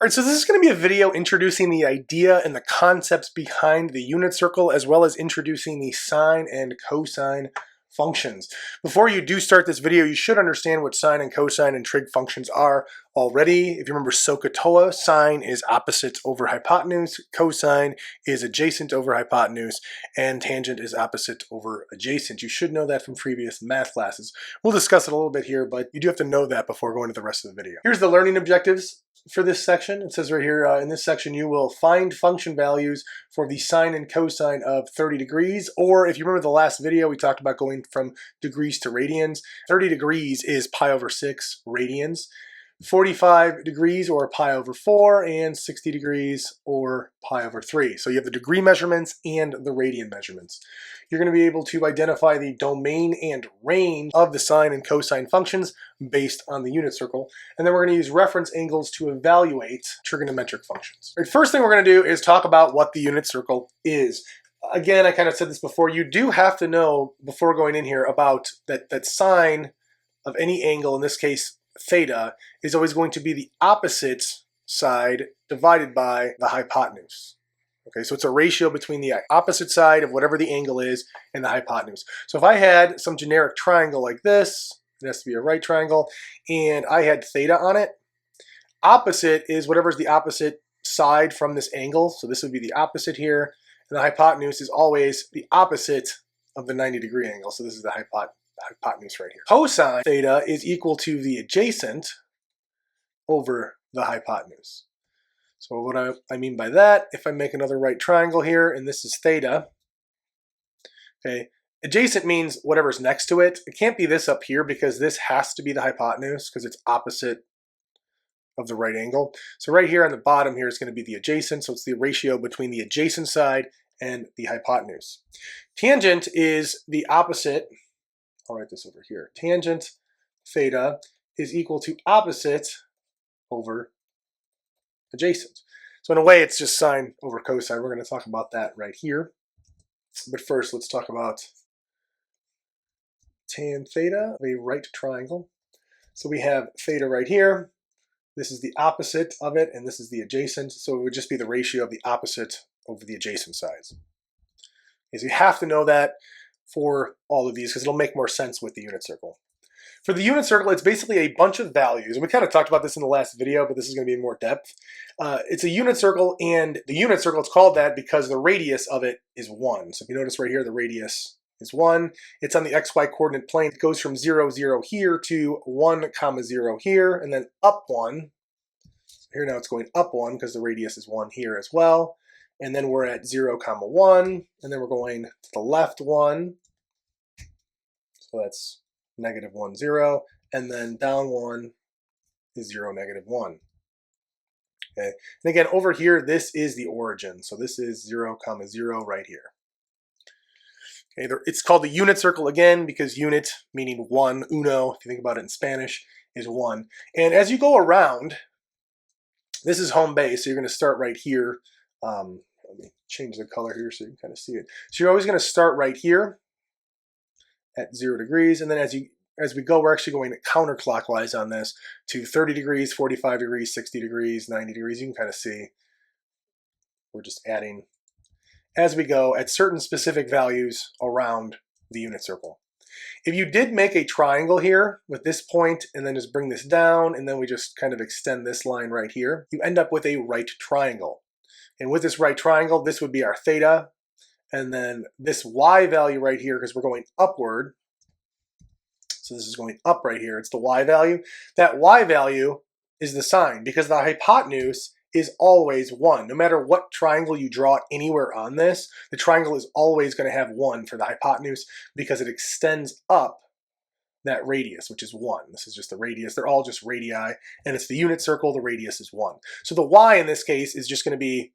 All right, so this is going to be a video introducing the idea and the concepts behind the unit circle, as well as introducing the sine and cosine functions. Before you do start this video, you should understand what sine and cosine and trig functions are already. If you remember SOHCAHTOA, sine is opposite over hypotenuse, cosine is adjacent over hypotenuse, and tangent is opposite over adjacent. You should know that from previous math classes. We'll discuss it a little bit here, but you do have to know that before going to the rest of the video. Here's the learning objectives for this section. It says right here, in this section, you will find function values for the sine and cosine of 30 degrees, or if you remember the last video, we talked about going from degrees to radians. 30 degrees is pi over 6 radians. 45 degrees or pi over 4, and 60 degrees or pi over 3. So you have the degree measurements and the radian measurements. You're going to be able to identify the domain and range of the sine and cosine functions based on the unit circle. And then we're going to use reference angles to evaluate trigonometric functions. All right, first thing we're going to do is talk about what the unit circle is. Again, I kind of said this before, you do have to know before going in here about that sine of any angle, in this case theta, is always going to be the opposite side divided by the hypotenuse. Okay, so it's a ratio between the opposite side of whatever the angle is and the hypotenuse. So if I had some generic triangle like this, it has to be a right triangle, and I had theta on it, opposite is whatever's the opposite side from this angle. So this would be the opposite here, and the hypotenuse is always the opposite of the 90-degree angle. So this is the hypotenuse right here. Cosine theta is equal to the adjacent over the hypotenuse. So what I mean by that, if I make another right triangle here, and this is theta, okay, adjacent means whatever's next to it. It can't be this up here because this has to be the hypotenuse because it's opposite of the right angle. So right here on the bottom here is going to be the adjacent, so it's the ratio between the adjacent side and the hypotenuse. Tangent is the opposite. I'll write this over here. Tangent theta is equal to opposite over adjacent. So in a way, it's just sine over cosine. We're going to talk about that right here. But first, let's talk about tan theta of a right triangle. So we have theta right here. This is the opposite of it, and this is the adjacent. So it would just be the ratio of the opposite over the adjacent sides. Okay, so you have to know that for all of these because it'll make more sense with the unit circle. For the unit circle, it's basically a bunch of values. And we kind of talked about this in the last video, but this is going to be in more depth. It's a unit circle, and the unit circle, it's called that because the radius of it is 1. So if you notice right here, the radius is 1. It's on the xy coordinate plane. It goes from 0, 0 here to 1, 0 here, and then up 1. Here now it's going up 1 because the radius is 1 here as well. And then we're at 0, 1, and then we're going to the left 1. So that's negative 1, 0, and then down 1 is 0, negative 1. Okay, and again, over here, this is the origin. So this is 0, 0 right here. Okay, it's called the unit circle again because unit meaning one, uno, if you think about it in Spanish, is 1. And as you go around, this is home base, so you're going to start right here. Let me change the color here so you can kind of see it. So you're always going to start right here at 0 degrees, and then as we go, we're actually going counterclockwise on this to 30 degrees, 45 degrees, 60 degrees, 90 degrees. You can kind of see we're just adding as we go at certain specific values around the unit circle. If you did make a triangle here with this point and then just bring this down, and then we just kind of extend this line right here, you end up with a right triangle. And with this right triangle, this would be our theta. And then this y value right here, because we're going upward, so this is going up right here, it's the y value. That y value is the sine because the hypotenuse is always 1. No matter what triangle you draw anywhere on this, the triangle is always going to have 1 for the hypotenuse because it extends up that radius, which is 1. This is just the radius. They're all just radii, and it's the unit circle. The radius is 1. So the y in this case is just going to be,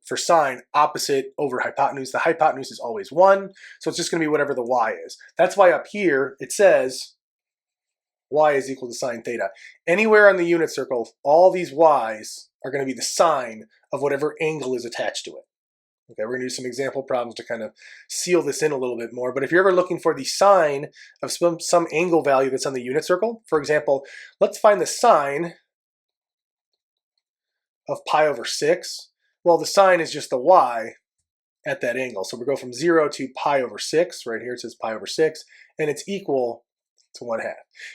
for sine, opposite over hypotenuse. The hypotenuse is always 1, so it's just going to be whatever the y is. That's why up here it says y is equal to sine theta. Anywhere on the unit circle, all these y's are going to be the sine of whatever angle is attached to it. Okay, we're going to do some example problems to kind of seal this in a little bit more. But if you're ever looking for the sine of some angle value that's on the unit circle, for example, let's find the sine of pi over 6, well, the sine is just the y at that angle. So we go from 0 to pi over 6. Right here it says pi over 6, and it's equal to 1/2.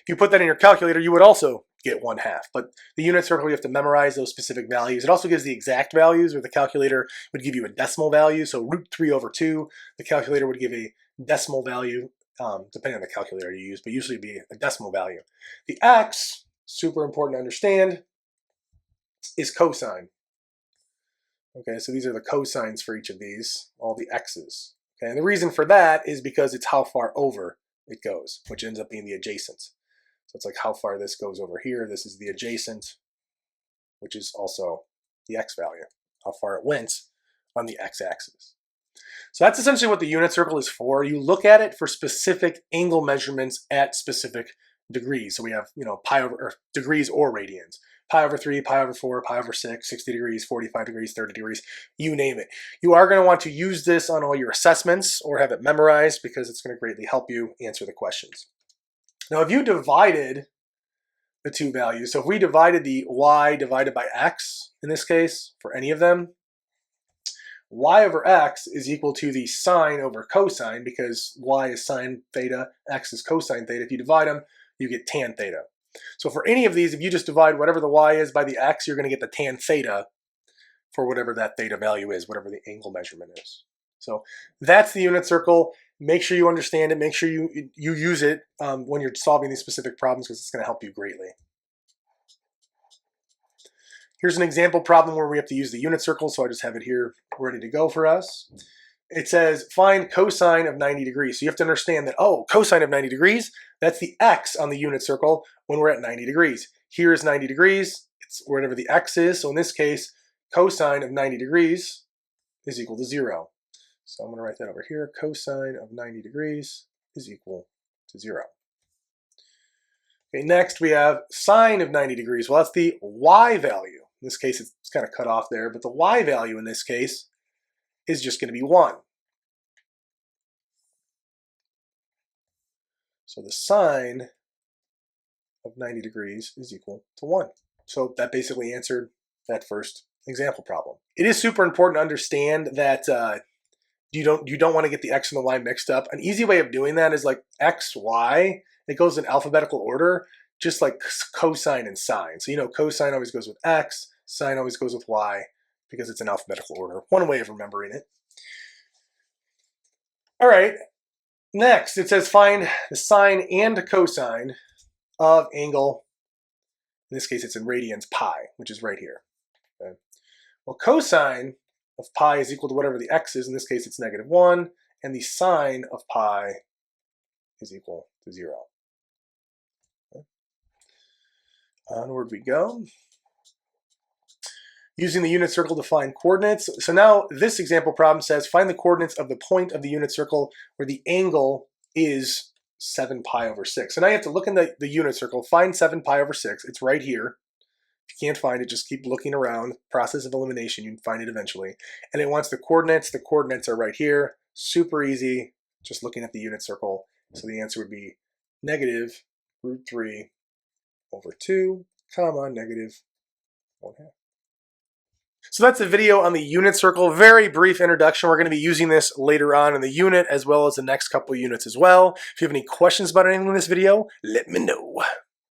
If you put that in your calculator, you would also get 1/2. But the unit circle, you have to memorize those specific values. It also gives the exact values, where the calculator would give you a decimal value. So √3/2, the calculator would give a decimal value, depending on the calculator you use, but usually it'd be a decimal value. The x, super important to understand, is cosine. Okay, so these are the cosines for each of these, all the x's. Okay, and the reason for that is because it's how far over it goes, which ends up being the adjacent. So it's like how far this goes over here. This is the adjacent, which is also the x value, how far it went on the x-axis. So that's essentially what the unit circle is for. You look at it for specific angle measurements at specific degrees. So we have, pi over, or degrees or radians. Pi over 3, pi over 4, pi over 6, 60 degrees, 45 degrees, 30 degrees, you name it. You are going to want to use this on all your assessments or have it memorized, because it's going to greatly help you answer the questions. Now, if you divided the two values, so if we divided the y divided by x, in this case, for any of them, y over x is equal to the sine over cosine, because y is sine theta, x is cosine theta. If you divide them, you get tan theta. So for any of these, if you just divide whatever the y is by the x, you're going to get the tan theta for whatever that theta value is, whatever the angle measurement is. So that's the unit circle. Make sure you understand it. Make sure you use it when you're solving these specific problems, because it's going to help you greatly. Here's an example problem where we have to use the unit circle, so I just have it here ready to go for us. It says find cosine of 90 degrees. So you have to understand that, cosine of 90 degrees, that's the x on the unit circle when we're at 90 degrees. Here is 90 degrees. It's whatever the x is. So in this case, cosine of 90 degrees is equal to 0. So I'm going to write that over here. Cosine of 90 degrees is equal to 0. Okay, next we have sine of 90 degrees. Well, that's the y value. In this case, it's kind of cut off there, but the y value in this case is just going to be 1. So the sine of 90 degrees is equal to 1. So that basically answered that first example problem. It is super important to understand that you don't want to get the x and the y mixed up. An easy way of doing that is like x, y. It goes in alphabetical order, just like cosine and sine. So cosine always goes with x, sine always goes with y, because it's in alphabetical order. One way of remembering it. All right, next it says find the sine and cosine of angle, in this case it's in radians, pi, which is right here. Okay. Well, cosine of pi is equal to whatever the x is. In this case it's -1, and the sine of pi is equal to 0. Okay. Onward we go. Using the unit circle to find coordinates. So now this example problem says find the coordinates of the point of the unit circle where the angle is 7 pi over 6. So now you have to look in the unit circle, find 7 pi over 6. It's right here. If you can't find it, just keep looking around. Process of elimination, you can find it eventually. And it wants the coordinates. The coordinates are right here. Super easy, just looking at the unit circle. So the answer would be -√3/2, -1/2. So that's a video on the unit circle. Very brief introduction. We're going to be using this later on in the unit, as well as the next couple units as well. If you have any questions about anything in this video, let me know.